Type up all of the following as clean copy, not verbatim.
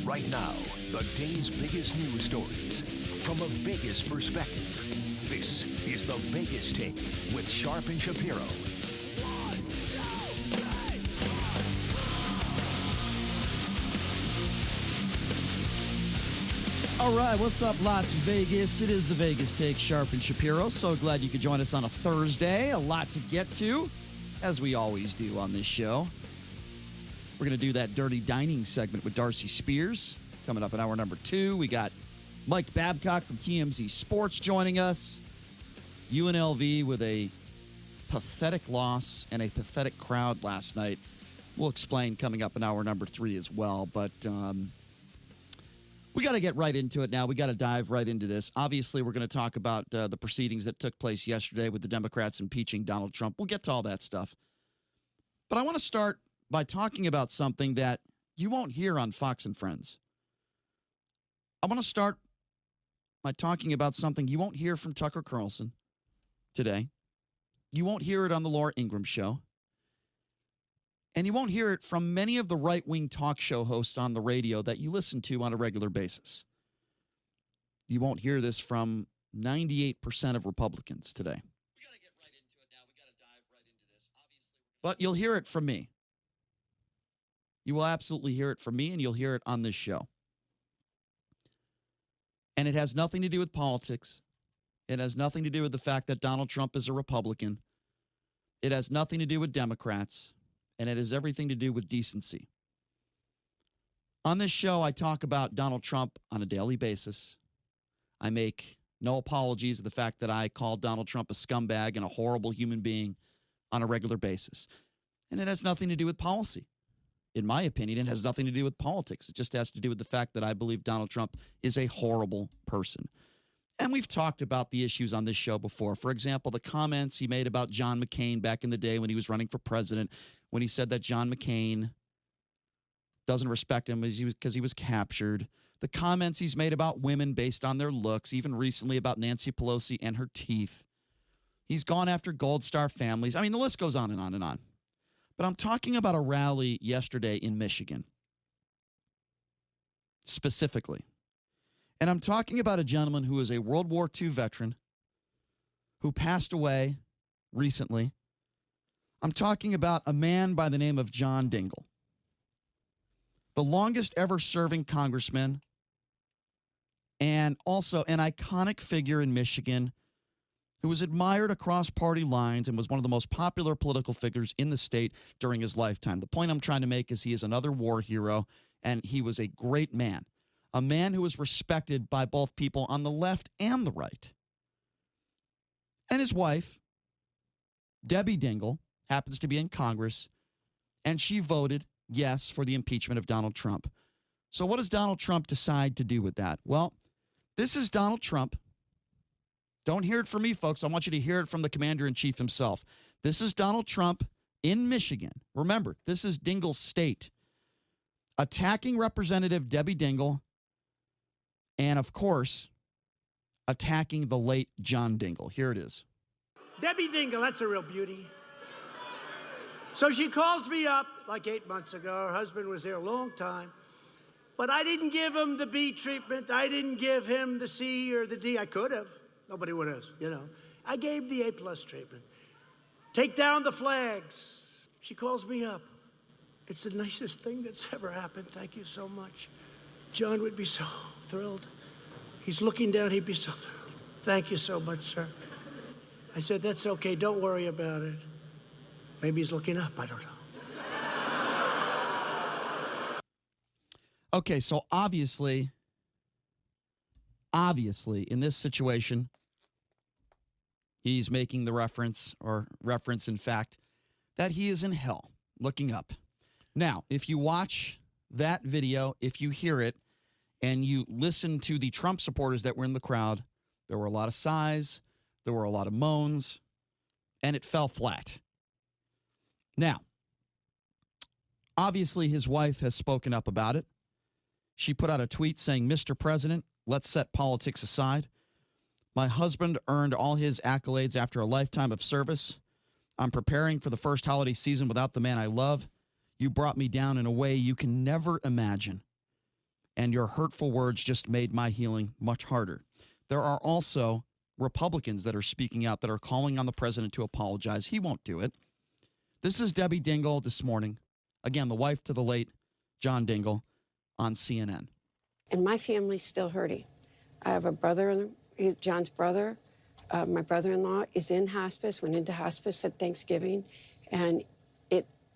Right now, the day's biggest news stories from a Vegas perspective. This is the Vegas Take with Sharp and Shapiro. All right, what's up, Las Vegas? It is the Vegas Take, Sharp and Shapiro. So glad you could join us on a Thursday. A lot to get to, as we always do on this show. We're going to do that Dirty Dining segment with Darcy Spears coming up in hour number 2. We got Mike Babcock from TMZ Sports joining us. UNLV with a pathetic loss and a pathetic crowd last night. We'll explain coming up in hour number 3 as well, but we got to get right into it now. We got to dive right into this. Obviously, we're going to talk about the proceedings that took place yesterday with the Democrats impeaching Donald Trump. We'll get to all that stuff. But I want to start by talking about something that you won't hear on Fox and Friends. I want to start by talking about something you won't hear from Tucker Carlson today. You won't hear it on the Laura Ingraham Show. And you won't hear it from many of the right-wing talk show hosts on the radio that you listen to on a regular basis. You won't hear this from 98% of Republicans today. We got to get right into it now. We got to dive right into this. But you'll hear it from me. You will absolutely hear it from me, and you'll hear it on this show. And it has nothing to do with politics. It has nothing to do with the fact that Donald Trump is a Republican. It has nothing to do with Democrats. And it has everything to do with decency. On this show, I talk about Donald Trump on a daily basis. I make no apologies for the fact that I call Donald Trump a scumbag and a horrible human being on a regular basis. And it has nothing to do with policy. In my opinion, it has nothing to do with politics. It just has to do with the fact that I believe Donald Trump is a horrible person. And we've talked about the issues on this show before. For example, the comments he made about John McCain back in the day when he was running for president, when he said that John McCain doesn't respect him because he was captured. The comments he's made about women based on their looks, even recently about Nancy Pelosi and her teeth. He's gone after Gold Star families. I mean, the list goes on and on and on. But I'm talking about a rally yesterday in Michigan, specifically. And I'm talking about a gentleman who is a World War II veteran who passed away recently. I'm talking about a man by the name of John Dingell, the longest ever serving congressman and also an iconic figure in Michigan who was admired across party lines and was one of the most popular political figures in the state during his lifetime. The point I'm trying to make is he is another war hero, and he was a great man. A man who was respected by both people on the left and the right. And his wife, Debbie Dingell, happens to be in Congress, and she voted yes for the impeachment of Donald Trump. So what does Donald Trump decide to do with that? Well, this is Donald Trump. Don't hear it from me, folks. I want you to hear it from the commander-in-chief himself. This is Donald Trump in Michigan. Remember, this is Dingell's state. Attacking Representative Debbie Dingell. And, of course, attacking the late John Dingell. Here it is. Debbie Dingell, that's a real beauty. So she calls me up like 8 months ago. Her husband was there a long time. But I didn't give him the B treatment. I didn't give him the C or the D. I could have. Nobody would have, you know. I gave the A+ treatment. Take down the flags. She calls me up. It's the nicest thing that's ever happened. Thank you so much. John would be so thrilled. He's looking down, he'd be so thrilled. Thank you so much, sir. I said, that's okay, don't worry about it. Maybe he's looking up, I don't know. Okay, so obviously, in this situation, he's making the reference, in fact, that he is in hell, looking up. Now, if you watch that video, if you hear it, and you listen to the Trump supporters that were in the crowd, there were a lot of sighs, there were a lot of moans, and it fell flat. Now, obviously his wife has spoken up about it. She put out a tweet saying, Mr. President, let's set politics aside. My husband earned all his accolades after a lifetime of service. I'm preparing for the first holiday season without the man I love. You brought me down in a way you can never imagine. And your hurtful words just made my healing much harder. There are also Republicans that are speaking out that are calling on the president to apologize. He won't do it. This is Debbie Dingell this morning. Again, the wife to the late John Dingell on CNN. And my family's still hurting. I have a brother, he's John's brother. My brother-in-law is in hospice, went into hospice at Thanksgiving. And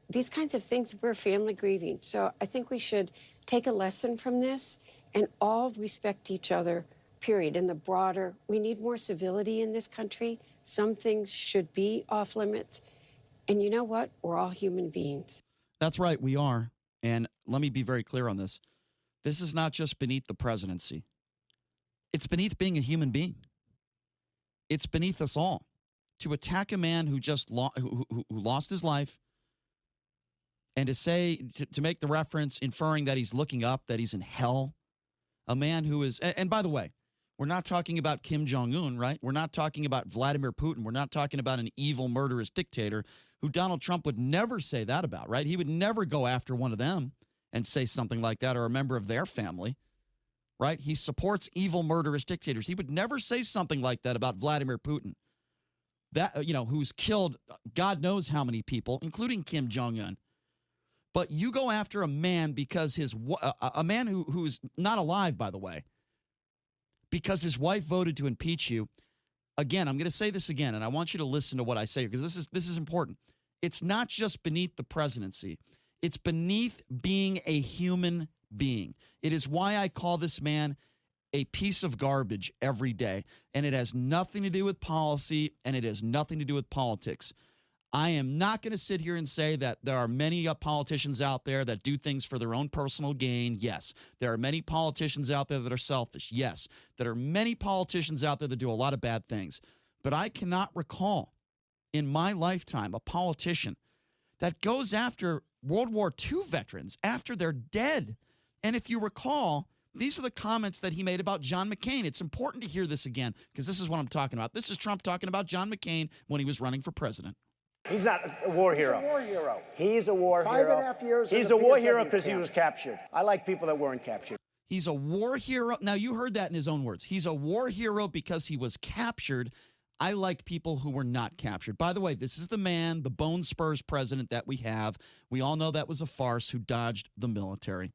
these kinds of things, we're family grieving. So I think we should take a lesson from this and all respect each other, period. In the broader, we need more civility in this country. Some things should be off limits. And you know what? We're all human beings. That's right, we are. And let me be very clear on this. This is not just beneath the presidency. It's beneath being a human being. It's beneath us all. To attack a man who just who lost his life, and to say, to make the reference inferring that he's looking up, that he's in hell, a man who is, and by the way, we're not talking about Kim Jong-un, right? We're not talking about Vladimir Putin. We're not talking about an evil, murderous dictator who Donald Trump would never say that about, right? He would never go after one of them and say something like that, or a member of their family, right? He supports evil, murderous dictators. He would never say something like that about Vladimir Putin, that, who's killed God knows how many people, including Kim Jong-un. But you go after a man because a man who's not alive, by the way, because his wife voted to impeach you. Again, I'm going to say this again, and I want you to listen to what I say here, because this is important. It's not just beneath the presidency. It's beneath being a human being. It is why I call this man a piece of garbage every day, and it has nothing to do with policy, and it has nothing to do with politics. I am not going to sit here and say that there are many politicians out there that do things for their own personal gain. Yes. There are many politicians out there that are selfish. Yes. There are many politicians out there that do a lot of bad things. But I cannot recall in my lifetime a politician that goes after World War II veterans after they're dead. And if you recall, these are the comments that he made about John McCain. It's important to hear this again, because this is what I'm talking about. This is Trump talking about John McCain when he was running for president. He's not a war hero. He's a war hero. He's a war hero. 5.5 years. He's a war hero because he was captured. I like people that weren't captured. He's a war hero. Now, you heard that in his own words. He's a war hero because he was captured. I like people who were not captured. By the way, this is the man, the Bone Spurs president that we have. We all know that was a farce, who dodged the military.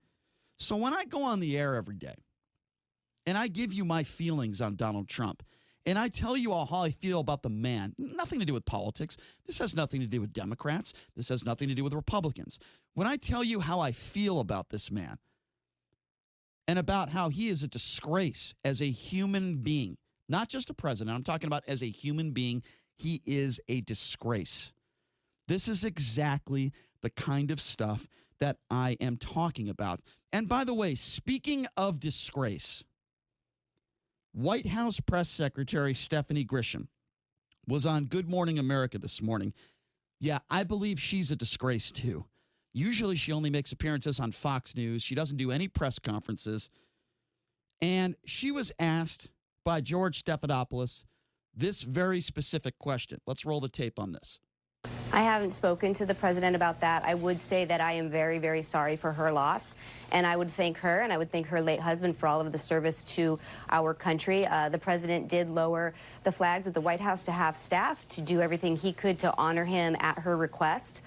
So when I go on the air every day and I give you my feelings on Donald Trump, and I tell you all how I feel about the man, nothing to do with politics. This has nothing to do with Democrats. This has nothing to do with Republicans. When I tell you how I feel about this man and about how he is a disgrace as a human being, not just a president, I'm talking about as a human being, he is a disgrace. This is exactly the kind of stuff that I am talking about. And by the way, speaking of disgrace, White House Press Secretary Stephanie Grisham was on Good Morning America this morning. Yeah, I believe she's a disgrace too. Usually she only makes appearances on Fox News. She doesn't do any press conferences. And she was asked by George Stephanopoulos this very specific question. Let's roll the tape on this. I haven't spoken to the president about that. I would say that I am very, very sorry for her loss, and I would thank her and I would thank her late husband for all of the service to our country. The president did lower the flags at the White House to have staff to do everything he could to honor him at her request.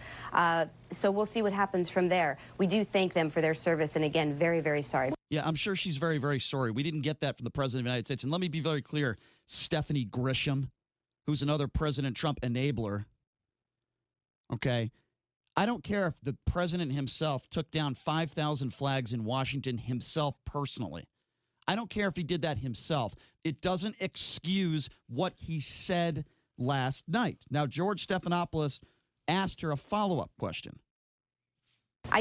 So we'll see what happens from there. We do thank them for their service, and again, very, very sorry. Yeah, I'm sure she's very, very sorry. We didn't get that from the president of the United States. And let me be very clear, Stephanie Grisham, who's another President Trump enabler, okay, I don't care if the president himself took down 5,000 flags in Washington himself personally. I don't care if he did that himself. It doesn't excuse what he said last night. Now, George Stephanopoulos asked her a follow-up question.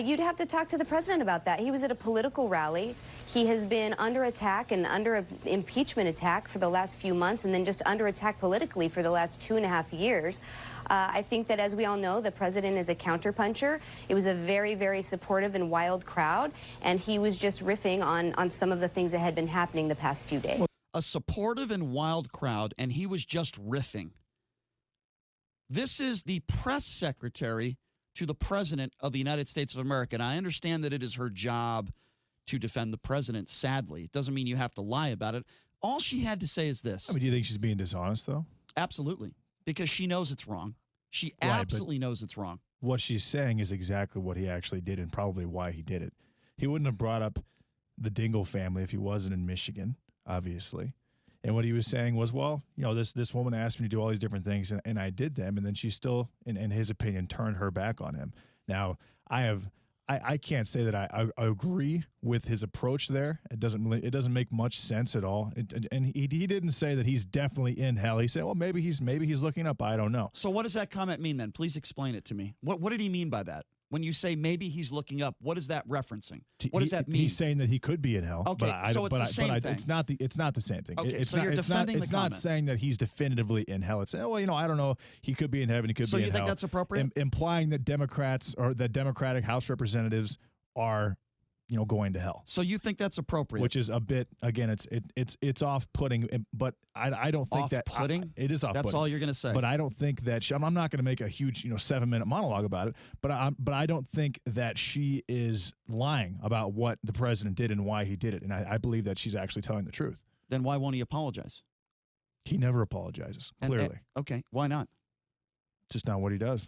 You'd have to talk to the president about that. He was at a political rally. He has been under attack and under an impeachment attack for the last few months, and then just under attack politically for the last 2.5 years. I think that, as we all know, the president is a counterpuncher. It was a very, very supportive and wild crowd, and he was just riffing on some of the things that had been happening the past few days. A supportive and wild crowd, and he was just riffing. This is the press secretary to the president of the United States of America. And I understand that it is her job to defend the president, sadly. It doesn't mean you have to lie about it. All she had to say is this. I mean, do you think she's being dishonest, though? Absolutely. Because she knows it's wrong. She Right, absolutely knows it's wrong. What she's saying is exactly what he actually did and probably why he did it. He wouldn't have brought up the Dingell family if he wasn't in Michigan, obviously. And what he was saying was, well, you know, this woman asked me to do all these different things, and I did them, and then she still, in his opinion, turned her back on him. Now, I can't say that I agree with his approach there. It doesn't make much sense at all. And he didn't say that he's definitely in hell. He said, well, maybe he's looking up. I don't know. So what does that comment mean then? Please explain it to me. What did he mean by that? When you say maybe he's looking up, what is that referencing? What does that mean? He's saying that he could be in hell. Okay, so it's the same thing. It's not the same thing. Okay, it's so not, you're it's defending not, the It's not comment. saying that he's definitively in hell. It's saying, well, you know, I don't know. He could be in heaven. He could So be you in think hell. that's appropriate? Implying that Democrats or that Democratic House representatives are, you know, going to hell. So you think that's appropriate? Which is a bit, again, it's off-putting, but I don't think that off-putting? it is off-putting. That's all you're going to say. But I don't think that I'm not going to make a huge 7-minute monologue about it. But I don't think that she is lying about what the president did and why he did it. And I believe that she's actually telling the truth. Then why won't he apologize? He never apologizes. Clearly, okay, why not? just not what he does.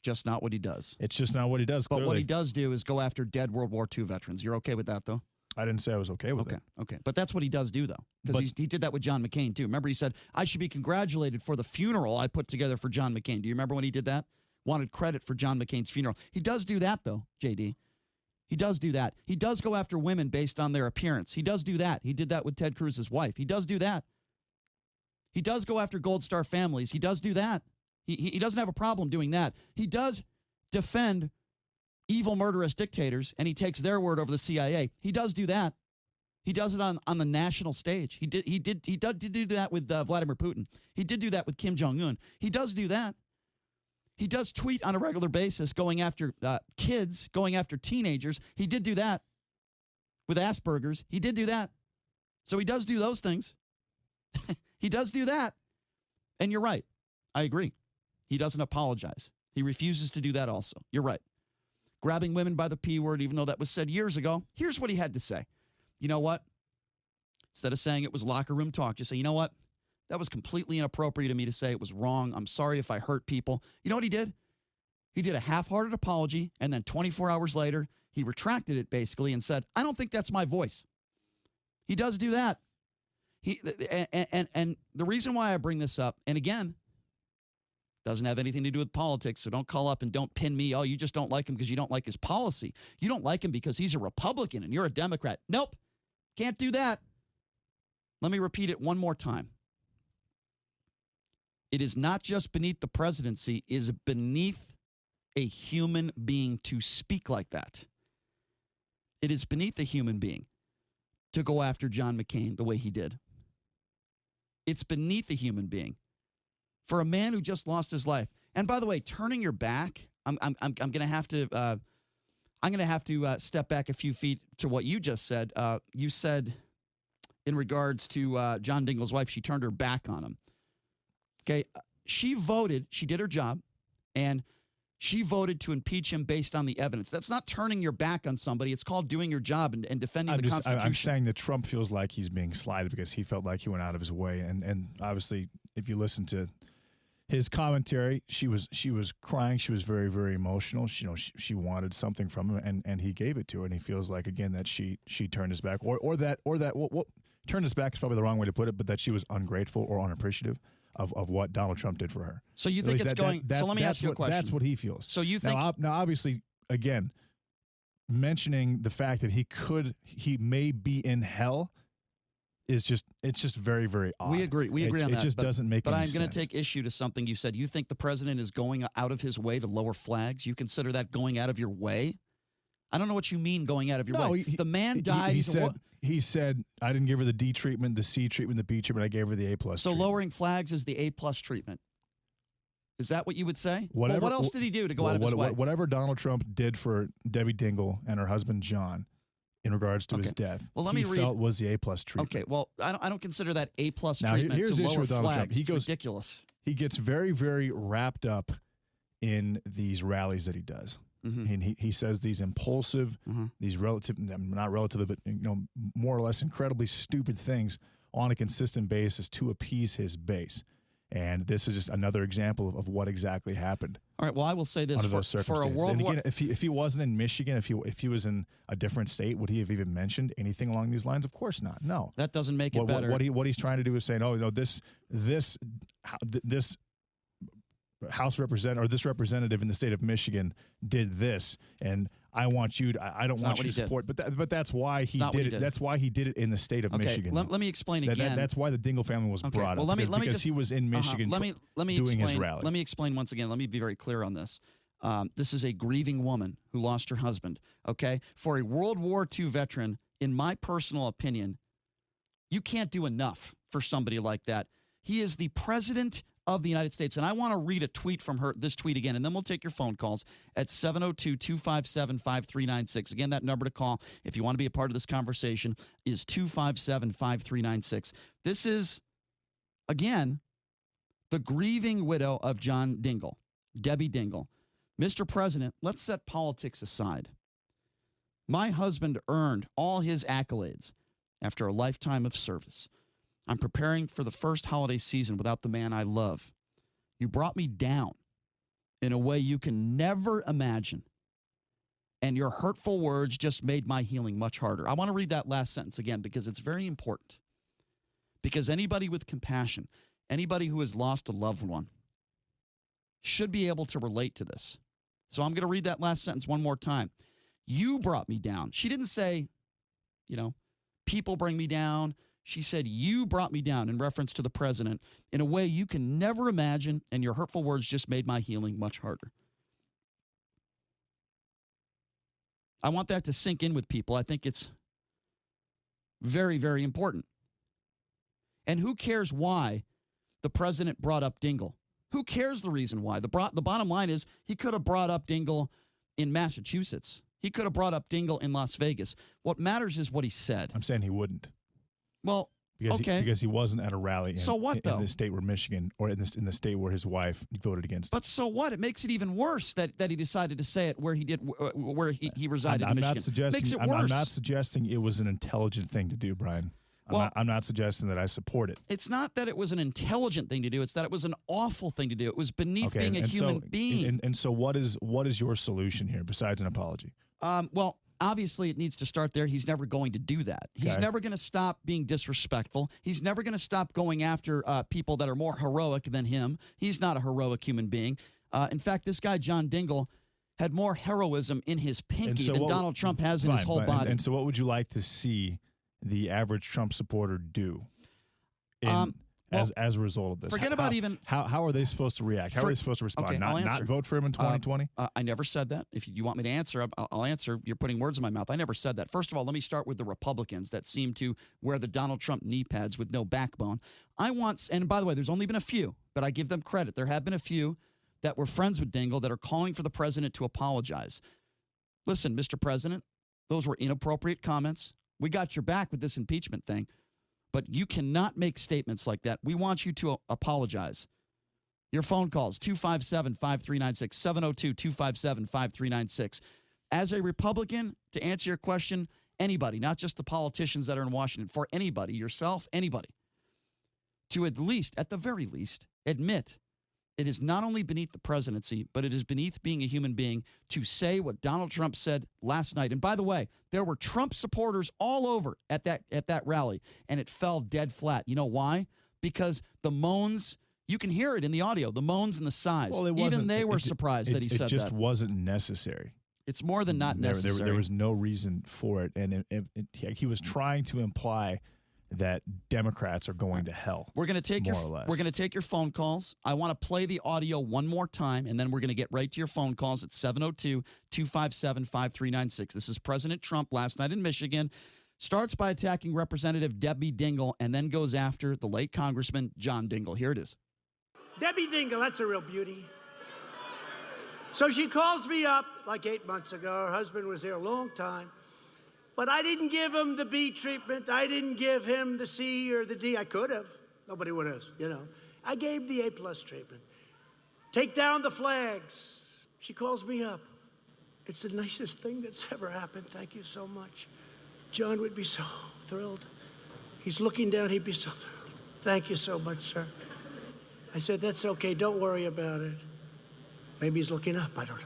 Just not what he does. It's just not what he does. But Clearly. what he does do is go after dead World War II veterans. You're okay with that, though? I didn't say I was okay with it. Okay. But that's what he does do, though, because he did that with John McCain, too. Remember, he said, I should be congratulated for the funeral I put together for John McCain. Do you remember when he did that? Wanted credit for John McCain's funeral. He does do that, though, JD. He does do that. He does go after women based on their appearance. He does do that. He did that with Ted Cruz's wife. He does do that. He does go after Gold Star families. He does do that. He doesn't have a problem doing that. He does defend evil, murderous dictators, and he takes their word over the CIA. He does do that. He does it on the national stage. He did do that with Vladimir Putin. He did do that with Kim Jong-un. He does do that. He does tweet on a regular basis going after kids, going after teenagers. He did do that with Asperger's. He did do that. So he does do those things. He does do that. And you're right. I agree. He doesn't apologize. He refuses to do that also. You're right. Grabbing women by the P word, even though that was said years ago. Here's what he had to say. You know what? Instead of saying it was locker room talk, just say, you know what? That was completely inappropriate of me to say. It was wrong. I'm sorry if I hurt people. You know what he did? He did a half-hearted apology, and then 24 hours later, he retracted it basically and said, I don't think that's my voice. He does do that. And the reason why I bring this up, and again, doesn't have anything to do with politics, so don't call up and don't pin me. Oh, you just don't like him because you don't like his policy. You don't like him because he's a Republican and you're a Democrat. Nope, can't do that. Let me repeat it one more time. It is not just beneath the presidency, it is beneath a human being to speak like that. It is beneath a human being to go after John McCain the way he did. It's beneath a human being. For a man who just lost his life, and by the way, turning your back, I'm going to have to step back a few feet to what you just said. You said in regards to John Dingell's wife, she turned her back on him. Okay, she voted. She did her job, and she voted to impeach him based on the evidence. That's not turning your back on somebody. It's called doing your job and defending the Constitution. I'm saying that Trump feels like he's being slighted because he felt like he went out of his way, and obviously, if you listen to his commentary, she was crying. She was very, very emotional. She wanted something from him, and he gave it to her. And he feels like, again, that she turned his back, or that turned his back is probably the wrong way to put it, but that she was ungrateful or unappreciative of what Donald Trump did for her. So you think it's going? So let me ask you a question. That's what he feels. So you think now, obviously, again, mentioning the fact that he may be in hell. It's just very, very odd. We agree on that. It just doesn't make any sense. But I'm going to take issue to something you said. You think the president is going out of his way to lower flags? You consider that going out of your way? I don't know what you mean going out of your way. The man died. He said, I didn't give her the D treatment, the C treatment, the B treatment. I gave her the A+. So treatment. lowering flags is the A+ treatment. Is that what you would say? Whatever, what else did he do to go out of his way? Whatever Donald Trump did for Debbie Dingell and her husband John, in regards to his death, he felt was the A+ treatment. Okay, well, I don't consider that A+ now, treatment here's to the issue lower with Donald flags. Trump. It's ridiculous. He gets very, very wrapped up in these rallies that he does. Mm-hmm. And he says these impulsive, these not relatively, but more or less incredibly stupid things on a consistent basis to appease his base. And this is just another example of what exactly happened. All right. Well, I will say this: under those for a circumstances. World And War, again, if he wasn't in Michigan, if he was in a different state, would he have even mentioned anything along these lines? Of course not. No, that doesn't make it better. What he's trying to do is saying, oh, this House representative or this representative in the state of Michigan did this, and I want you to. I don't want you to support. But that's why he did it. That's why he did it in the state of Michigan. Let me explain again. That's why the Dingell family was brought up. Because he was in Michigan doing his rally. Let me explain once again. Let me be very clear on this. This is a grieving woman who lost her husband. Okay, for a World War II veteran, in my personal opinion, you can't do enough for somebody like that. He is the president of the United States. And I want to read a tweet from her, this tweet again, and then we'll take your phone calls at 702-257-5396. Again, that number to call if you want to be a part of this conversation is 257-5396. This is, again, the grieving widow of John Dingell, Debbie Dingell. Mr. President, let's set politics aside. My husband earned all his accolades after a lifetime of service. I'm preparing for the first holiday season without the man I love. You brought me down in a way you can never imagine. And your hurtful words just made my healing much harder. I want to read that last sentence again because it's very important. Because anybody with compassion, anybody who has lost a loved one, should be able to relate to this. So I'm going to read that last sentence one more time. You brought me down. She didn't say, people bring me down. She said, you brought me down in reference to the president in a way you can never imagine, and your hurtful words just made my healing much harder. I want that to sink in with people. I think it's very, very important. And who cares why the president brought up Dingell? Who cares the reason why? The bottom line is he could have brought up Dingell in Massachusetts. He could have brought up Dingell in Las Vegas. What matters is what he said. I'm saying he wouldn't. Well, because he wasn't at a rally in the state where Michigan, or in the state where his wife voted against him. But so what? It makes it even worse that he decided to say it where he did, where he resided in Michigan. Makes it worse. I'm not suggesting it was an intelligent thing to do, Brian. I'm not suggesting that I support it. It's not that it was an intelligent thing to do. It's that it was an awful thing to do. It was beneath being a human being. And so what is your solution here besides an apology? Well, obviously, it needs to start there. He's never going to do that. Okay. He's never going to stop being disrespectful. He's never going to stop going after people that are more heroic than him. He's not a heroic human being. In fact, this guy, John Dingell, had more heroism in his pinky than Donald Trump has in his whole body. And so what would you like to see the average Trump supporter do as a result of this? Forget about even... How are they supposed to react? How are they supposed to respond? Okay, not vote for him in 2020? I never said that. If you want me to answer, I'll answer. You're putting words in my mouth. I never said that. First of all, let me start with the Republicans that seem to wear the Donald Trump knee pads with no backbone. And by the way, there's only been a few, but I give them credit. There have been a few that were friends with Dingell that are calling for the president to apologize. Listen, Mr. President, those were inappropriate comments. We got your back with this impeachment thing. But you cannot make statements like that. We want you to apologize. Your phone calls, 257-5396, 702-257-5396. As a Republican, to answer your question, anybody, not just the politicians that are in Washington, for anybody, yourself, anybody, to at the very least, admit it is not only beneath the presidency, but it is beneath being a human being to say what Donald Trump said last night. And by the way, there were Trump supporters all over at that rally, and it fell dead flat. You know why? Because the moans, you can hear it in the audio, the moans and the sighs. Well, even they were surprised that he said that. It just wasn't necessary. It's more than not necessary. There was no reason for it, and he was trying to imply that Democrats are going to hell. We're going to take your phone calls. I want to play the audio one more time, and then we're going to get right to your phone calls at 702-257-5396. This is President Trump last night in Michigan. Starts by attacking Representative Debbie Dingell and then goes after the late Congressman John Dingell. Here it is. Debbie Dingell, that's a real beauty. So she calls me up like 8 months ago. Her husband was here a long time. But I didn't give him the B treatment. I didn't give him the C or the D. I could have. Nobody would have, I gave the A+ treatment. Take down the flags. She calls me up. It's the nicest thing that's ever happened. Thank you so much. John would be so thrilled. He's looking down, he'd be so thrilled. Thank you so much, sir. I said, that's okay, don't worry about it. Maybe he's looking up, I don't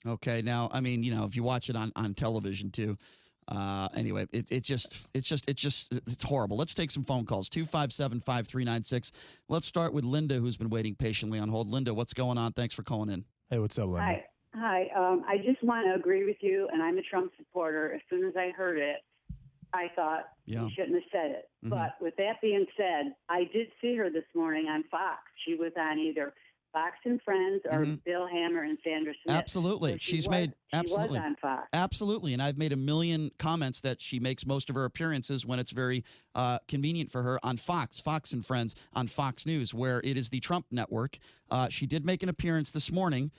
know. Okay, now, I mean, if you watch it on television too, anyway, it's horrible. Let's take some phone calls, 257-5396. Let's start with Linda, who's been waiting patiently on hold. Linda, what's going on? Thanks for calling in. Hey, what's up, Linda? Hi. I just want to agree with you, and I'm a Trump supporter. As soon as I heard it, I thought you shouldn't have said it. Mm-hmm. But with that being said, I did see her this morning on Fox. She was on either Fox and Friends or Bill Hammer and Sandra Smith. Absolutely. So She was on Fox. Absolutely. And I've made a million comments that she makes most of her appearances when it's very convenient for her on Fox and Friends on Fox News, where it is the Trump network. She did make an appearance this morning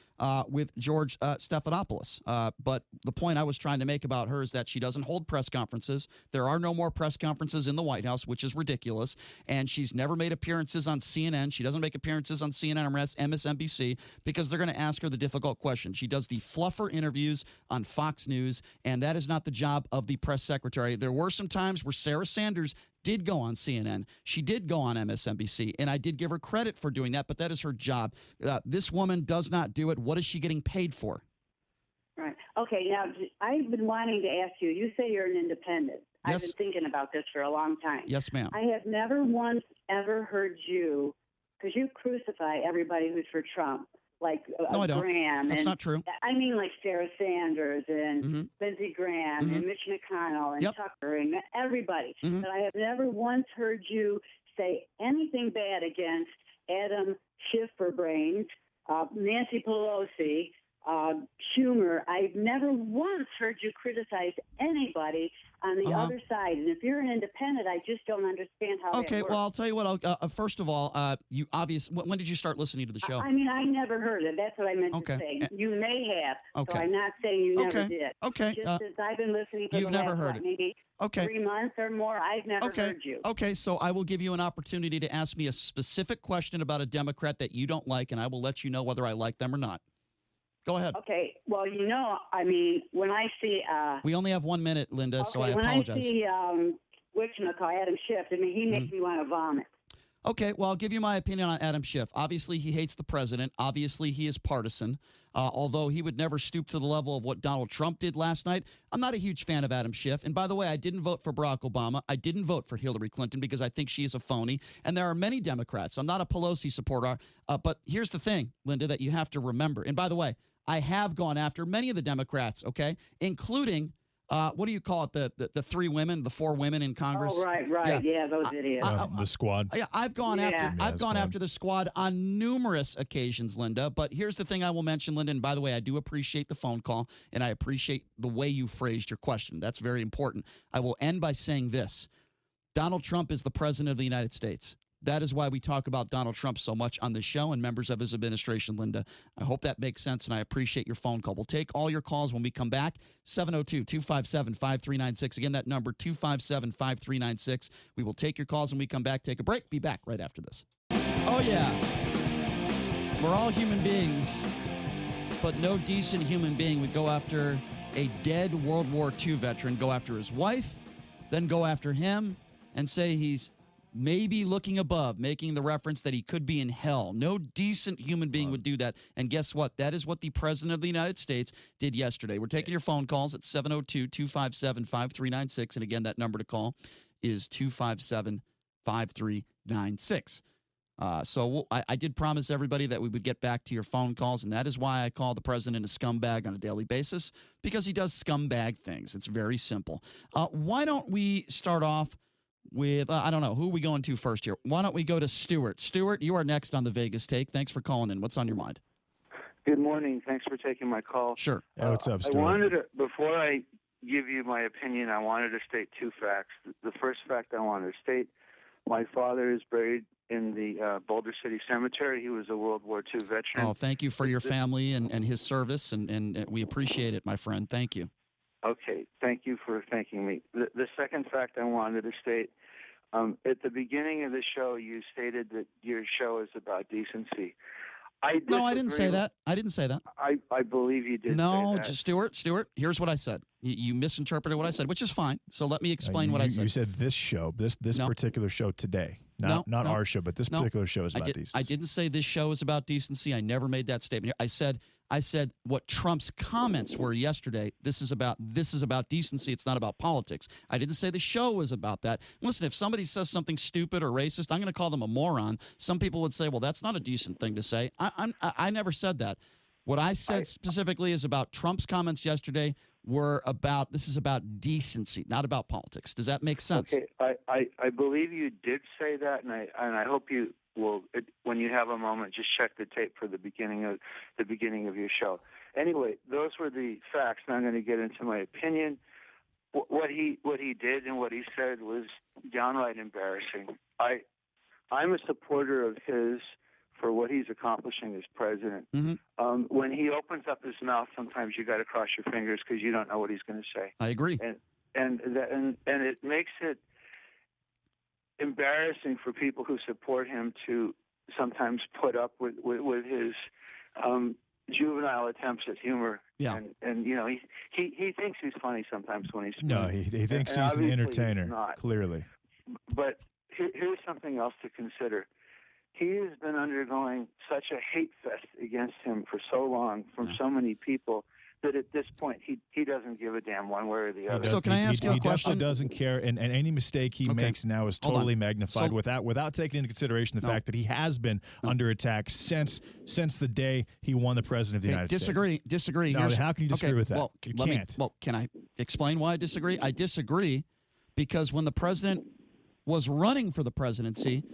with George Stephanopoulos. But the point I was trying to make about her is that she doesn't hold press conferences. There are no more press conferences in the White House, which is ridiculous. And she's never made appearances on CNN. She doesn't make appearances on CNN or MSNBC because they're going to ask her the difficult question. She does the fluffer interviews on Fox News, and that is not the job of the press secretary. There were some times where Sarah Sanders did go on CNN. She did go on MSNBC, and I did give her credit for doing that, but that is her job. This woman does not do it. What is she getting paid for? Right. Okay, now, I've been wanting to ask you, you say you're an independent. Yes. I've been thinking about this for a long time. Yes, ma'am. I have never once ever heard you, because you crucify everybody who's for Trump, like No, I don't. Graham. That's and, not true. I mean, like Sarah Sanders and Lindsey Graham and Mitch McConnell and Tucker and everybody. But I have never once heard you say anything bad against Adam Schifferbrains, Nancy Pelosi, Schumer. I've never once heard you criticize anybody on the other side. And if you're an independent, I just don't understand how Okay, that works. well, I'll tell you what. First of all, you obviously, when did you start listening to the show? I mean, I never heard it. That's what I meant to say. You may have, so I'm not saying you never did. Okay. Just since I've been listening for You've the never last, heard it. maybe 3 months or more, I've never heard you. Okay, so I will give you an opportunity to ask me a specific question about a Democrat that you don't like, and I will let you know whether I like them or not. Go ahead. Okay. Well, I mean, when I see we only have 1 minute, Linda, so I when apologize. I see Adam Schiff, I mean, he makes me want to vomit. Okay, well, I'll give you my opinion on Adam Schiff. Obviously, he hates the president. Obviously, he is partisan. Although he would never stoop to the level of what Donald Trump did last night. I'm not a huge fan of Adam Schiff. And by the way, I didn't vote for Barack Obama. I didn't vote for Hillary Clinton because I think she is a phony. And there are many Democrats. I'm not a Pelosi supporter. But here's the thing, Linda, that you have to remember. And by the way, I have gone after many of the Democrats, okay, including what do you call it? The 3 women, the 4 women in Congress. Oh, right. Yeah, those idiots. The squad. Yeah, I've gone after the squad on numerous occasions, Linda. But here's the thing I will mention, Linda. And by the way, I do appreciate the phone call, and I appreciate the way you phrased your question. That's very important. I will end by saying this: Donald Trump is the president of the United States. That is why we talk about Donald Trump so much on this show and members of his administration, Linda. I hope that makes sense, and I appreciate your phone call. We'll take all your calls when we come back. 702-257-5396. Again, that number, 257-5396. We will take your calls when we come back. Take a break. Be back right after this. Oh, yeah. We're all human beings, but no decent human being would go after a dead World War II veteran, go after his wife, then go after him and say he's maybe looking above, making the reference that he could be in hell. No decent human being would do that. And guess what? That is what the President of the United States did yesterday. We're taking your phone calls at 702-257-5396. And again, that number to call is 257-5396. So I did promise everybody that we would get back to your phone calls, and that is why I call the president a scumbag on a daily basis, because he does scumbag things. It's very simple. Why don't we start off with, I don't know, who are we going to first here? Why don't we go to Stuart? Stuart, you are next on the Vegas Take. Thanks for calling in. What's on your mind? Good morning. Thanks for taking my call. Sure. Yeah, what's up, Stuart? I wanted to, before I give you my opinion, I wanted to state 2 facts. The first fact I wanted to state, my father is buried in the Boulder City Cemetery. He was a World War II veteran. Oh, thank you for your family and his service, and we appreciate it, my friend. Thank you. Okay. Thank you for thanking me. The second fact I wanted to state, At the beginning of the show, you stated that your show is about decency. No, I didn't say that. I didn't say that. I believe you did. No, say that. just Stuart, here's what I said. You misinterpreted what I said, which is fine. So let me explain what I said. You said this show, this particular show today. Not our show, but this particular show is about decency. I didn't say this show is about decency. I never made that statement. I said what Trump's comments were yesterday. This is about decency. It's not about politics. I didn't say the show was about that. Listen, if somebody says something stupid or racist, I'm going to call them a moron. Some people would say, well, that's not a decent thing to say. I never said that. What I said specifically is about Trump's comments yesterday this is about decency, not about politics. Does that make sense? Okay, I believe you did say that, and I hope you will, when you have a moment, just check the tape for the beginning of your show. Anyway, those were the facts. Now I'm going to get into my opinion. What he did and what he said was downright embarrassing. I'm a supporter of his for what he's accomplishing as president. Mm-hmm. When he opens up his mouth, sometimes you got to cross your fingers because you don't know what he's going to say. I agree. And it makes it embarrassing for people who support him to sometimes put up with his juvenile attempts at humor. Yeah. And you know, he thinks he's funny sometimes when he's No, he thinks he's an entertainer, clearly. But here's something else to consider. He has been undergoing such a hate fest against him for so long from so many people that at this point he doesn't give a damn one way or the other. So can I ask you a question? He doesn't care, and any mistake he makes now is totally magnified without taking into consideration the fact that he has been under attack since the day he won the president of the United States. Disagree. No, how can you disagree with that? Well, you can't. Can I explain why I disagree? I disagree because when the president was running for the presidency,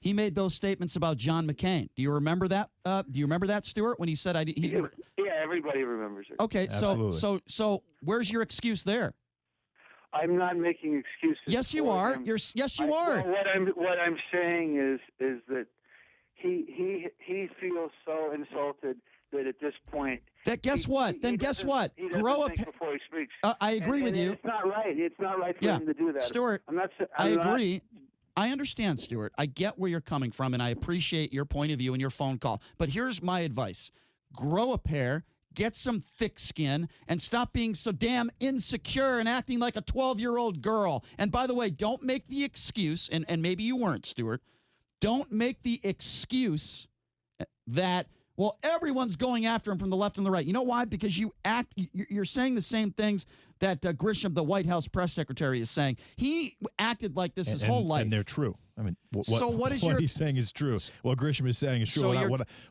he made those statements about John McCain. Do you remember that? Do you remember that, Stuart? When he said, Yeah, everybody remembers it. Okay, Absolutely. so where's your excuse there? I'm not making excuses. Yes, you are. Him. Yes, you are. Well, what I'm saying is that he feels so insulted that at this point. Guess what? Grow up. Before he speaks. I agree with you. It's not right. It's not right for him to do that. Stuart, I agree. I understand, Stuart. I get where you're coming from, and I appreciate your point of view and your phone call. But here's my advice. Grow a pair, get some thick skin, and stop being so damn insecure and acting like a 12-year-old girl. And by the way, don't make the excuse, and maybe you weren't, Stuart, don't make the excuse that, well, everyone's going after him from the left and the right. You know why? Because you're saying the same things that Grisham, the White House press secretary, is saying. He acted like this his whole life. And they're true. I mean, what he's saying is true. What Grisham is saying is true.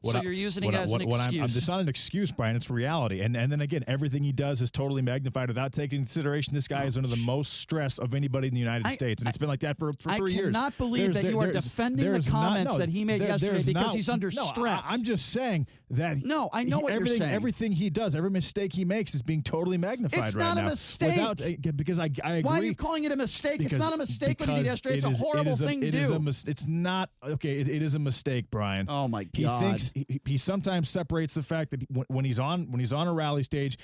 So you're using it as an excuse. It's not an excuse, Brian. It's reality. And then again, everything he does is totally magnified without taking into consideration this guy is under the most stress of anybody in the United States. And it's been like that for 3 years. I cannot believe that you are defending the comments that he made yesterday because he's under stress. I'm just saying that. No, I know what you're saying. Everything he does, every mistake he makes is being totally magnified it's right now. It's not a mistake. Because I agree. Why are you calling it a mistake? It's not a mistake what he did yesterday. It's a horrible thing to do. It's not okay. It is a mistake, Brian. Oh my God! He thinks he sometimes separates the fact that when he's on a rally stage,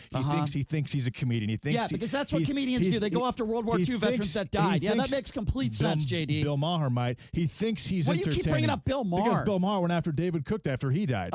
he thinks he's a comedian. He thinks because that's what comedians do. They go after World War II veterans that died. Yeah, that makes complete sense, JD. Bill Maher might. He thinks he's entertaining. What do you keep bringing up Bill Maher? Because Bill Maher went after David Cook after he died.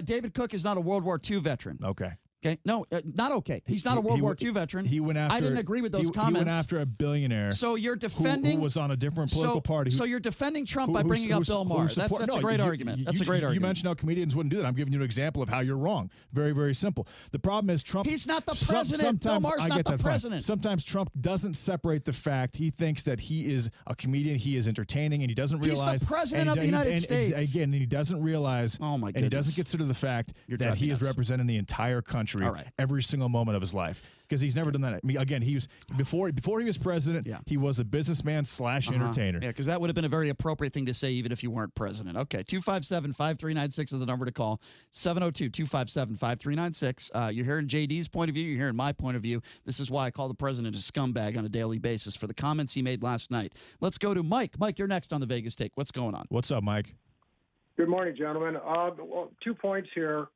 David Cook is not a World War II veteran. Okay. Okay, no, not okay. He's not a World War II veteran. He went after. I didn't agree with those comments. He went after a billionaire. So you're defending who was on a different political party. So you're defending Trump by bringing up Bill Maher. That's a great argument. That's a great argument. You mentioned how comedians wouldn't do that. I'm giving you an example of how you're wrong. Very, very simple. The problem is Trump. He's not the president. Bill Maher's not the president. Sometimes Trump doesn't separate the fact he thinks that he is a comedian, he is entertaining, and he doesn't realize. He's the president of the United States. Again, and he doesn't realize. Oh my goodness. And he doesn't consider the fact that he is representing the entire country every single moment of his life, because he's never done that. I mean, again, he was before he was president. He was a businessman / entertainer. Yeah, because that would have been a very appropriate thing to say even if you weren't president. Okay, 257-5396 is the number to call. 702-257-5396. You're hearing JD's point of view. You're hearing my point of view. This is why I call the president a scumbag on a daily basis for the comments he made last night. Let's go to Mike. Mike, you're next on the Vegas Take. What's going on? What's up, Mike? Good morning, gentlemen. 2 points here.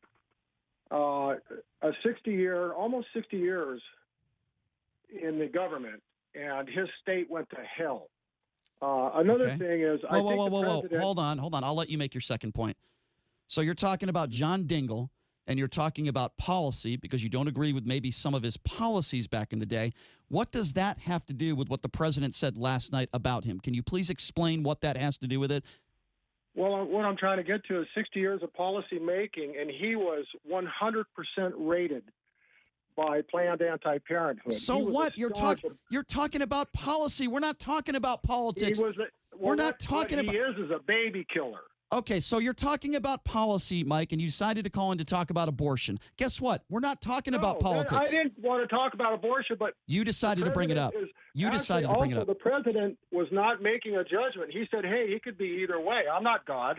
Almost 60 years in the government, and his state went to hell. Another thing is, I think the president. Hold on. I'll let you make your second point. So you're talking about John Dingell, and you're talking about policy because you don't agree with maybe some of his policies back in the day. What does that have to do with what the president said last night about him? Can you please explain what that has to do with it? Well, what I'm trying to get to is 60 years of policy making, and he was 100% rated by Planned Anti-Parenthood. So what? You're talking about policy. We're not talking about politics. We're not talking about. He is a baby killer. Okay, so you're talking about policy, Mike, and you decided to call in to talk about abortion. Guess what? We're not talking about politics. I didn't want to talk about abortion, but you decided to bring it up. You decided to bring it up. The president was not making a judgment. He said, "Hey, he could be either way. I'm not God."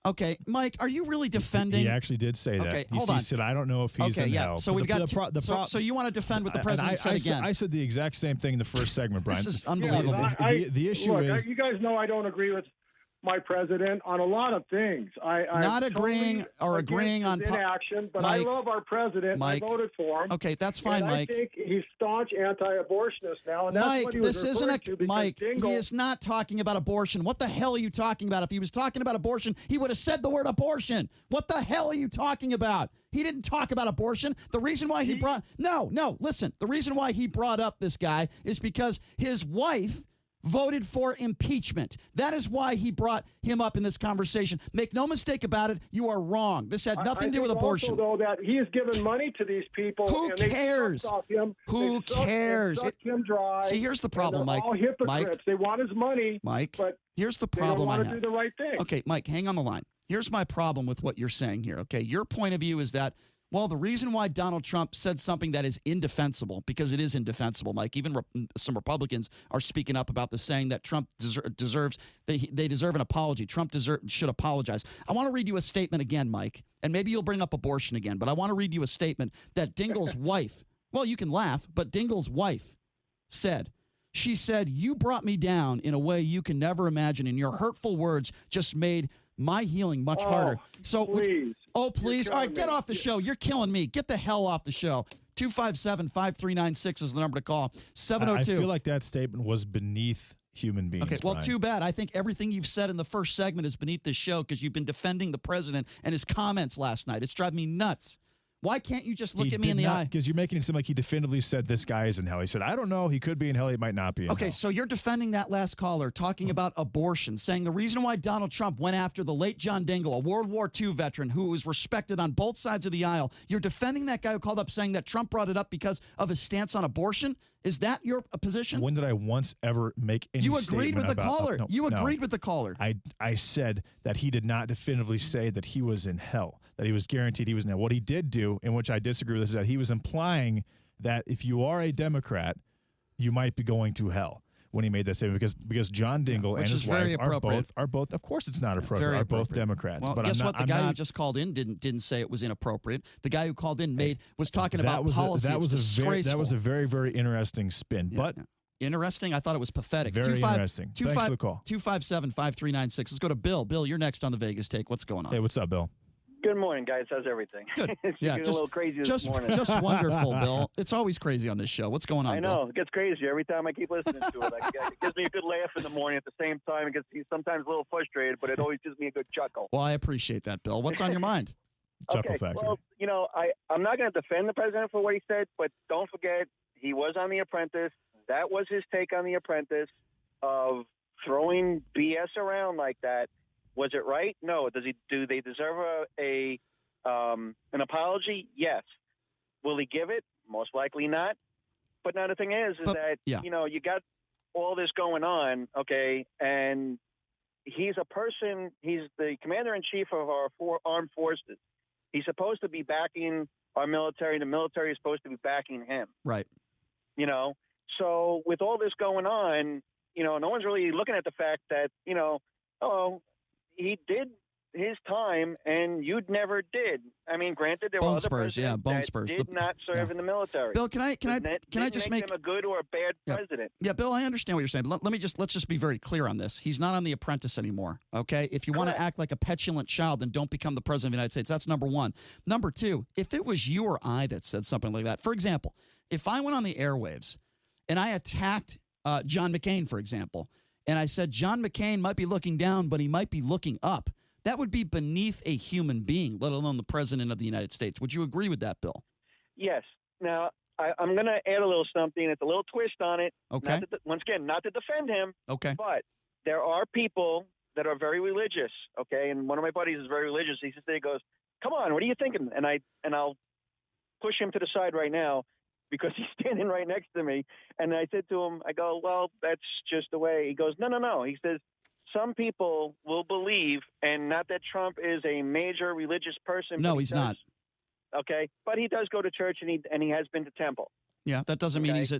Okay, Mike, are you really defending? He actually did say that. Okay, hold on. He said, "I don't know if he's in hell." So we've got. So you want to defend what the president said again? I said the exact same thing in the first segment, Brian. This is unbelievable. The issue is, you guys know I don't agree with my president on a lot of things. Not agreeing or agreeing on inaction, but Mike, I love our president. Mike, I voted for him. Okay, that's fine, and Mike. I think he's staunch anti-abortionist now, and that's Mike, what he was this isn't to Mike. Dingell, he is not talking about abortion. What the hell are you talking about? If he was talking about abortion, he would have said the word abortion. What the hell are you talking about? He didn't talk about abortion. The reason why he brought listen. The reason why he brought up this guy is because his wife voted for impeachment. That is why he brought him up in this conversation. Make no mistake about it, you are wrong. This had nothing to do with abortion. Also, though, that he has given money to these people. Who cares? Who cares? Sucked him dry. See, here's the problem, Mike. All hypocrites. Mike, they want his money, Mike, but here's the problem they I don't have. want to do the right thing. Okay, Mike, hang on the line. Here's my problem with what you're saying here, okay? Your point of view is that, well, the reason why Donald Trump said something that is indefensible, because it is indefensible, Mike, even some Republicans are speaking up about this, saying that Trump deserves, they deserve an apology. Trump should apologize. I want to read you a statement again, Mike, and maybe you'll bring up abortion again, but I want to read you a statement that Dingell's wife, well, you can laugh, but Dingell's wife said. She said, "You brought me down in a way you can never imagine, and your hurtful words just made my healing much harder." So, please. Please. All right, get off the show. You're killing me. Get the hell off the show. 257-5396 is the number to call. 702. I feel like that statement was beneath human beings. Okay, well, Brian. too bad. I think everything you've said in the first segment is beneath this show because you've been defending the president and his comments last night. It's driving me nuts. Why can't you just look at me in the eye? Because you're making it seem like he definitively said this guy is in hell. He said, I don't know. He could be in hell. He might not be in hell. Okay, so you're defending that last caller, talking about abortion, saying the reason why Donald Trump went after the late John Dingell, a World War II veteran who was respected on both sides of the aisle. You're defending that guy who called up saying that Trump brought it up because of his stance on abortion? Is that your position? When did I once ever make any statement about... You agreed with the caller. You agreed with the caller. I said that he did not definitively say that he was in hell, that he was guaranteed he was in hell. What he did do, in which I disagree with, is that he was implying that if you are a Democrat, you might be going to hell when he made that statement, because John Dingell and his wife are both. Of course, it's not appropriate. Are both Democrats. Well, but guess what? The guy who just called in didn't say it was inappropriate. The guy who called in was talking about policy. That was a very, very interesting spin. But interesting. I thought it was pathetic. Very interesting. Thanks for the call. 257-5396. Let's go to Bill. Bill, you're next on the Vegas Take. What's going on? Hey, what's up, Bill? Good morning, guys. How's everything? Good. It's yeah, a little crazy this morning. Just wonderful, Bill. It's always crazy on this show. What's going on, I know. Bill? It gets crazy every time I keep listening to it. It gives me a good laugh in the morning. At the same time, it gets me sometimes a little frustrated, but it always gives me a good chuckle. Well, I appreciate that, Bill. What's on your mind? Chuckle factory. Well, I'm not going to defend the president for what he said, but don't forget he was on The Apprentice. That was his take on The Apprentice of throwing BS around like that. Was it right? No. Do they deserve an apology? Yes. Will he give it? Most likely not. But now the thing is that you got all this going on, okay, and he's a person. He's the commander in chief of our armed forces. He's supposed to be backing our military. The military is supposed to be backing him. Right. So with all this going on, no one's really looking at the fact that he did his time and you never did. I mean, granted, there were other presidents that did not serve in the military. Bill, can I just make him a good or a bad president? Yeah, Bill, I understand what you're saying. But let's just be very clear on this. He's not on The Apprentice anymore. Okay, if you want to act like a petulant child, then don't become the president of the United States. That's number one. Number two, if it was you or I that said something like that, for example, if I went on the airwaves and I attacked John McCain, for example, And I said, John McCain might be looking down, but he might be looking up. That would be beneath a human being, let alone the president of the United States. Would you agree with that, Bill? Yes. Now, I'm going to add a little something. It's a little twist on it. Okay. Once again, not to defend him. Okay. But there are people that are very religious, okay? And one of my buddies is very religious. He goes, come on, what are you thinking? And I'll push him to the side right now because he's standing right next to me. And I said to him, I go, well, that's just the way. He goes, no. He says, some people will believe, and not that Trump is a major religious person. No, he's not. Okay, but he does go to church, and he has been to temple. Yeah, that doesn't mean he's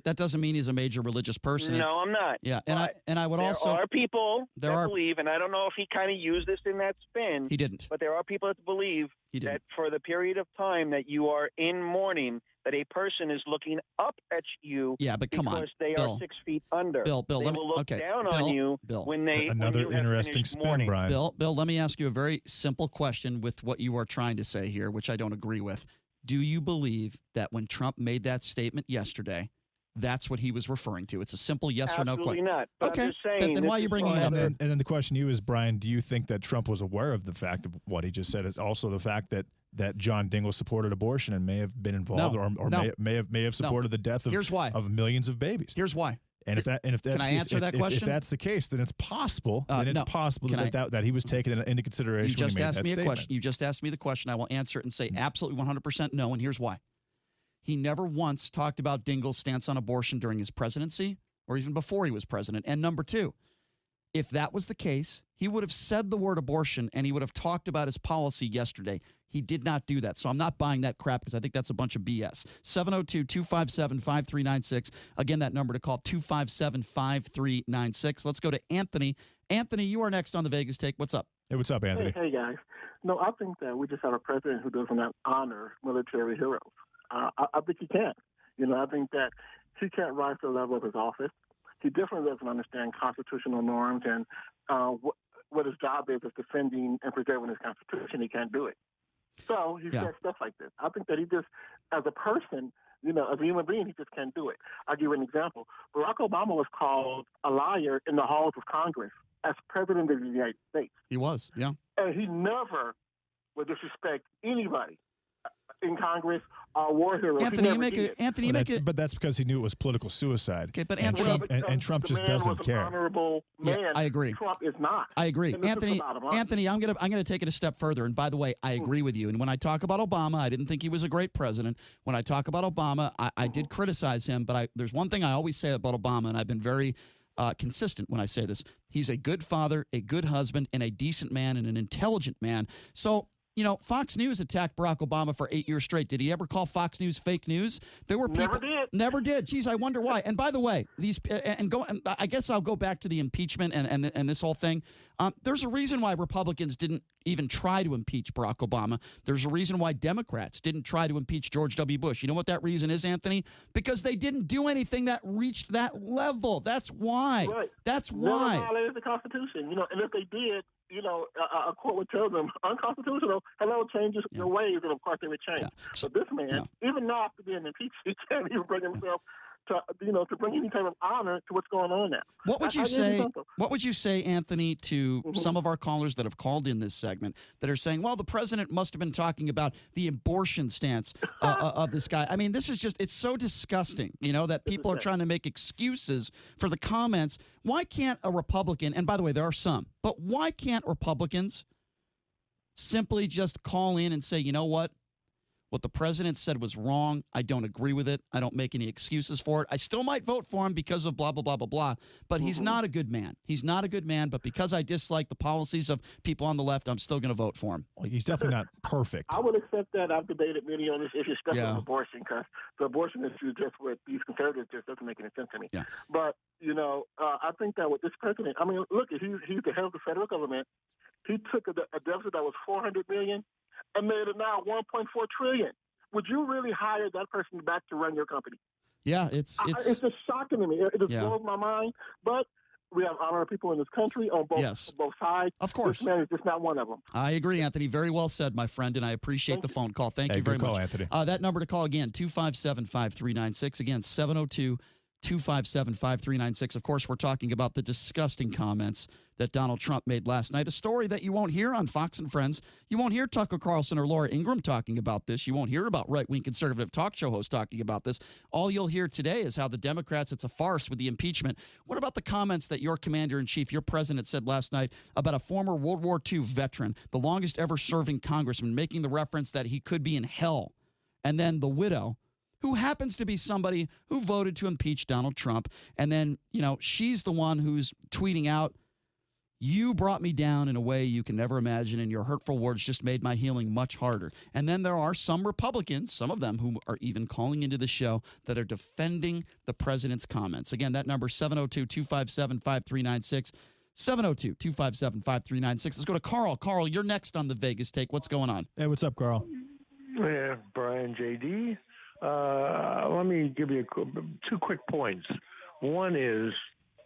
a major religious person. No, I'm not. Yeah, and I would also. There are people that believe, and I don't know if he kind of used this in that spin. He didn't. But there are people that believe that for the period of time that you are in mourning, that a person is looking up at you. Yeah, but come on, because they Bill. are 6 feet under. Bill, they will look down on you when they. Another when you interesting spin, mourning. Brian. Bill, let me ask you a very simple question with what you are trying to say here, which I don't agree with. Do you believe that when Trump made that statement yesterday, that's what he was referring to? It's a simple yes or no question. Absolutely not. But okay, I'm just saying, then why are you bringing it up? And then the question to you is, Brian, do you think that Trump was aware of the fact of what he just said? Is also the fact that John Dingell supported abortion and may have been involved, may have supported the death of millions of babies. Here's why. And if that's can I answer that question? If that's the case, then it's possible. That he was taking it into consideration. You just when he made asked that me a statement. question. You just asked me the question. I will answer it and say absolutely 100% no. And here's why. He never once talked about Dingell's stance on abortion during his presidency or even before he was president. And number two, if that was the case, he would have said the word abortion and he would have talked about his policy yesterday. He did not do that. So I'm not buying that crap because I think that's a bunch of BS. 702-257-5396. Again, that number to call, 257-5396. Let's go to Anthony. Anthony, you are next on the Vegas Take. What's up? Hey, what's up, Anthony? Hey, guys. No, I think that we just have a president who doesn't honor military heroes. I think he can't. I think that he can't rise to the level of his office. He definitely doesn't understand constitutional norms and what his job is defending and preserving his Constitution. He can't do it. So he says stuff like this. I think that he just, as a person, as a human being, he just can't do it. I'll give you an example. Barack Obama was called a liar in the halls of Congress as president of the United States. He was, yeah. And he never would disrespect anybody in Congress or war heroes. But that's because he knew it was political suicide. Okay, but Trump just doesn't care. Honorable man. Yeah, I agree. Trump is not. I agree, Anthony. I'm gonna take it a step further. And by the way, I agree with you. And when I talk about Obama, I didn't think he was a great president. When I talk about Obama, I did criticize him. But there's one thing I always say about Obama, and I've been very consistent when I say this. He's a good father, a good husband, and a decent man, and an intelligent man. So. Fox News attacked Barack Obama for 8 years straight. Did he ever call Fox News fake news? There were people never did. Geez, I wonder why. And by the way, I guess I'll go back to the impeachment and this whole thing. There's a reason why Republicans didn't even try to impeach Barack Obama. There's a reason why Democrats didn't try to impeach George W. Bush. You know what that reason is, Anthony? Because they didn't do anything that reached that level. That's why. Right. That's why. They violated the Constitution. And if they did, a court would tell them unconstitutional. Hello, changes your ways, and of course they would change. Yeah. So this man, even now after being impeached, he can't even bring himself to bring any kind of honor to what's going on now. What would you say? What would you say, Anthony, to some of our callers that have called in this segment that are saying, "Well, the president must have been talking about the abortion stance of this guy"? I mean, this is just—it's so disgusting, that people are trying to make excuses for the comments. Why can't a Republican? And by the way, there are some, but why can't Republicans simply just call in and say, "You know what? What the president said was wrong. I don't agree with it. I don't make any excuses for it. I still might vote for him because of blah, blah, blah, blah, blah. But he's not a good man. He's not a good man. But because I dislike the policies of people on the left, I'm still going to vote for him." Well, he's definitely not perfect. I would accept that. I've debated many on this issue, especially on abortion, because the abortion issue just with these conservatives just doesn't make any sense to me. Yeah. But, I think that with this president, look, he's the head of the federal government. He took a deficit that was $400 million and made it now $1.4 trillion. Would you really hire that person back to run your company? Yeah, it's just shocking to me. It just blows my mind. But we have honorable people in this country on both sides. Of course. This man is just not one of them. I agree, Anthony. Very well said, my friend, and I appreciate the phone call. Thank you very much. Anthony. That number to call again, 257-5396. Again, 257-5396. Of course, we're talking about the disgusting comments that Donald Trump made last night, a story that you won't hear on Fox and Friends. You won't hear Tucker Carlson or Laura Ingraham talking about this. You won't hear about right-wing conservative talk show hosts talking about this. All you'll hear today is how the Democrats, it's a farce with the impeachment. What about the comments that your commander-in-chief, your president, said last night about a former World War II veteran, the longest ever serving congressman, making the reference that he could be in hell, and then the widow, who happens to be somebody who voted to impeach Donald Trump. And then, she's the one who's tweeting out, "You brought me down in a way you can never imagine, and your hurtful words just made my healing much harder." And then there are some Republicans, some of them who are even calling into the show, that are defending the president's comments. Again, that number, 702-257-5396. 702-257-5396. Let's go to Carl. Carl, you're next on the Vegas Take. What's going on? Hey, what's up, Carl? Yeah, Brian, JD. Let me give you two quick points. One is,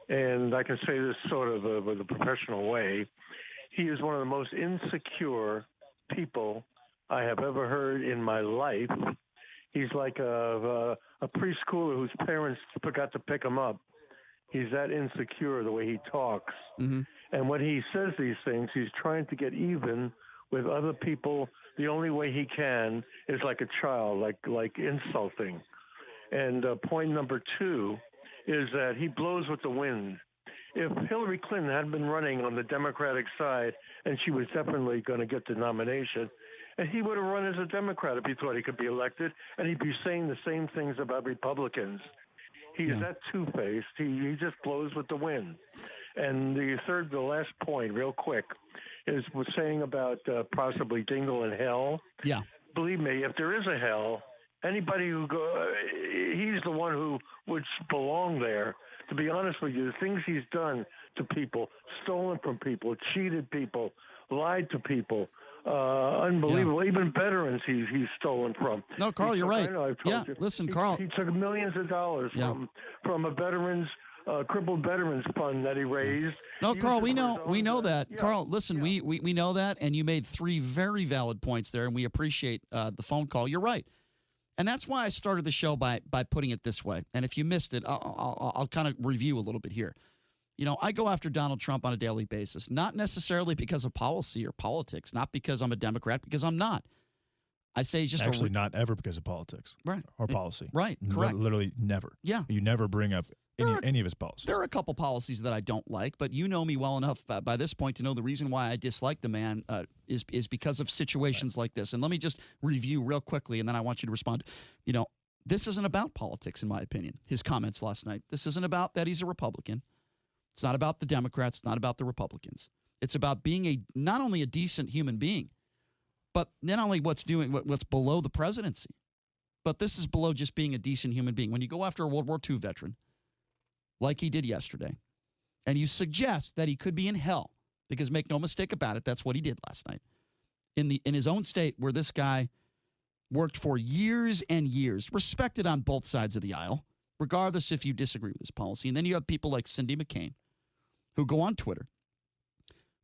and I can say this sort of with a professional way, he is one of the most insecure people I have ever heard in my life. He's like a preschooler whose parents forgot to pick him up. He's that insecure the way he talks. Mm-hmm. And when he says these things, he's trying to get even with other people. The only way he can is like a child, like insulting. And point number two is that he blows with the wind. If Hillary Clinton had been running on the Democratic side, and she was definitely going to get the nomination, and he would have run as a Democrat if he thought he could be elected, and he'd be saying the same things about Republicans. He's that two-faced. He just blows with the wind. And the last point, real quick, is was saying about possibly Dingell in hell. Yeah. Believe me, if there is a hell, anybody he's the one who would belong there. To be honest with you, the things he's done to people, stolen from people, cheated people, lied to people, unbelievable. Yeah. Even veterans he's stolen from. No, Carl, you're right. I know, I've told you. Listen, Carl. He took millions of dollars from a veterans crippled veterans fund that he raised. No, Carl, we know that. Yeah, Carl, listen, we know that, and you made three very valid points there, and we appreciate the phone call. You're right. And that's why I started the show by putting it this way. And if you missed it, I'll kind of review a little bit here. I go after Donald Trump on a daily basis, not necessarily because of policy or politics, not because I'm a Democrat, because I'm not. I say just actually not ever because of politics, right, or policy, right, correct, literally never. Yeah, you never bring up any of his policies. There are a couple policies that I don't like, but you know me well enough by this point to know the reason why I dislike the man is because of situations like this. And let me just review real quickly, and then I want you to respond. This isn't about politics, in my opinion. His comments last night. This isn't about that he's a Republican. It's not about the Democrats. It's not about the Republicans. It's about being not only a decent human being, but not only what's below the presidency, but this is below just being a decent human being. When you go after a World War II veteran, like he did yesterday, and you suggest that he could be in hell, because make no mistake about it, that's what he did last night. In his own state, where this guy worked for years and years, respected on both sides of the aisle, regardless if you disagree with his policy. And then you have people like Cindy McCain, who go on Twitter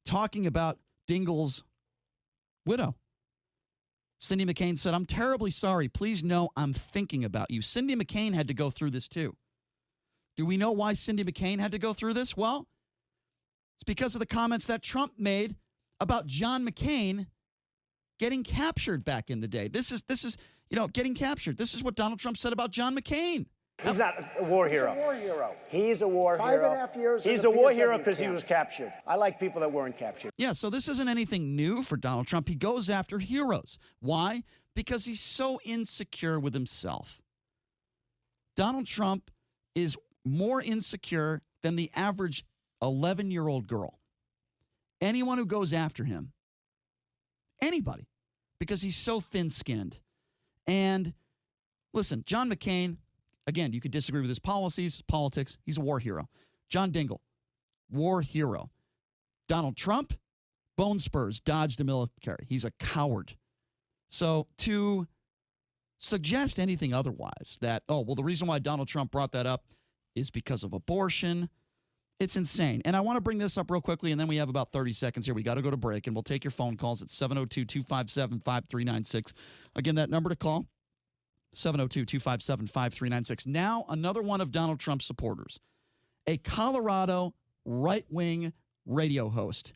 talking about Dingell's widow. Cindy McCain said, "I'm terribly sorry. Please know I'm thinking about you." Cindy McCain had to go through this too. Do we know why Cindy McCain had to go through this? Well, it's because of the comments that Trump made about John McCain getting captured back in the day. This is getting captured. This is what Donald Trump said about John McCain. He's not a war hero. He's a war hero. He's a war hero. 5.5 years. He's a war hero because he was captured. I like people that weren't captured. Yeah, so this isn't anything new for Donald Trump. He goes after heroes. Why? Because he's so insecure with himself. Donald Trump is more insecure than the average 11-year-old girl. Anyone who goes after him, anybody, because he's so thin-skinned. And listen, John McCain, again, you could disagree with his policies, politics. He's a war hero. John Dingell, war hero. Donald Trump, bone spurs, dodged the military. He's a coward. So to suggest anything otherwise, that, the reason why Donald Trump brought that up is because of abortion, it's insane. And I want to bring this up real quickly, and then we have about 30 seconds here. We got to go to break, and we'll take your phone calls at 702-257-5396. Again, that number to call, 702-257-5396. Now, another one of Donald Trump's supporters, a Colorado right-wing radio host.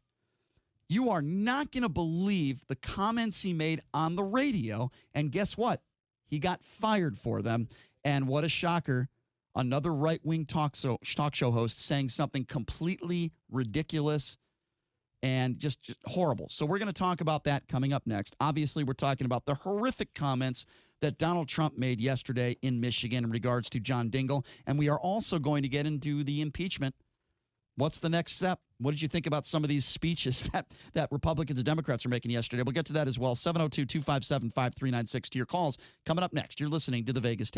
You are not going to believe the comments he made on the radio, and guess what? He got fired for them, and what a shocker. Another right-wing talk show host saying something completely ridiculous and just horrible. So we're going to talk about that coming up next. Obviously, we're talking about the horrific comments that Donald Trump made yesterday in Michigan in regards to John Dingell, and we are also going to get into the impeachment. What's the next step? What did you think about some of these speeches that Republicans and Democrats are making yesterday? We'll get to that as well. 702-257-5396 to your calls. Coming up next, you're listening to The Vegas Tape.